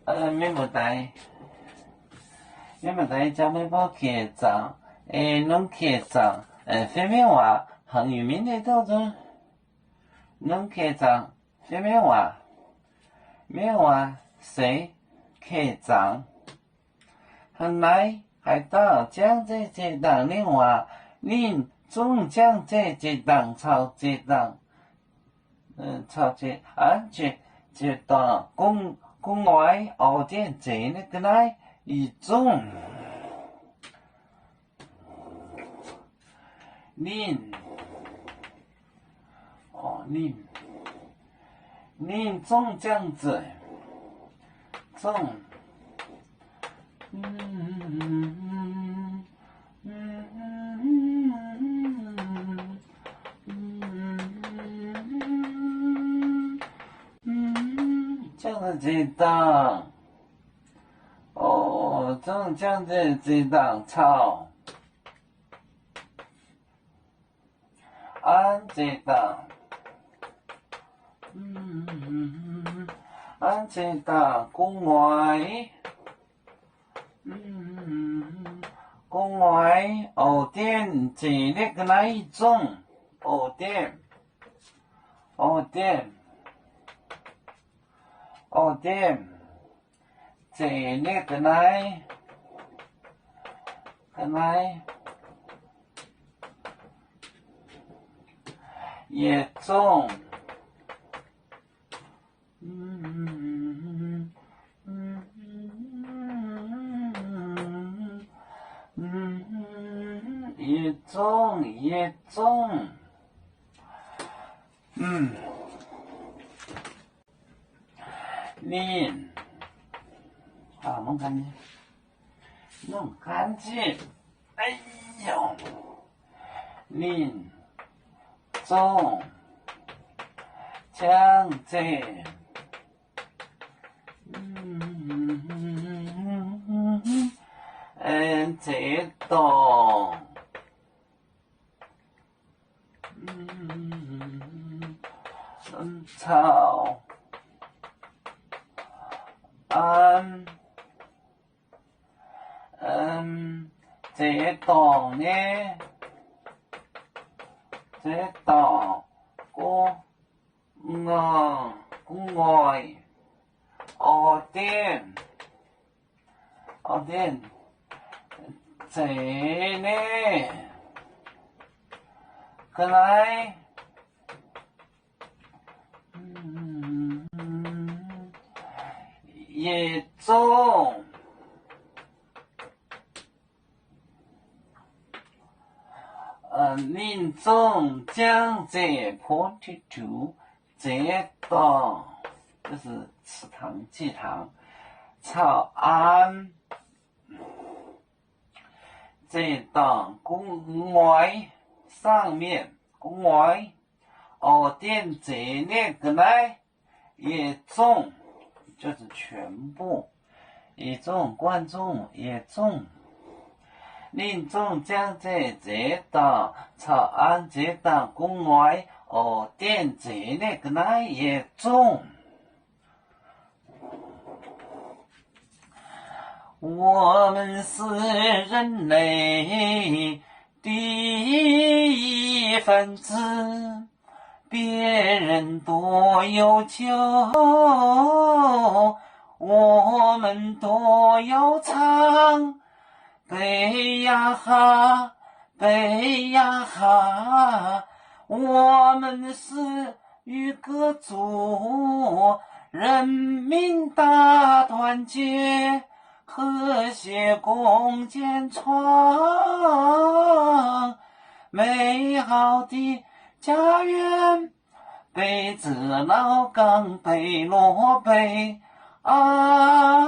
免不带，叫咩包茄子，弄茄子，飞面话，恒语面的当中，弄茄子，飞面话，面话谁茄子，很来还到将这档的话，你总将这档炒这档，炒这这档公外后天这那个来一种，您总将这总。就是这档，总将这档炒，按这档，按这档公外。公外后天这那个哪一种？后天，这那个来，也种，也种，你弄干净，哎呦，你种将这，这档。炒这档呢，这档公外后天这呢，个来。也种，您种将这potato这档，就是吃糖鸡汤，炒安这档公外上面公外后天这那个来也种。就是全部，一种观众也种，您种将这档炒安这档公外店这那个来也种。我们是人类第一分子。别人多有求，我们多要唱。背呀哈，背呀哈，我们是一个族，人民大团结，和谐共建创美好的家园，北子老岗北落北啊。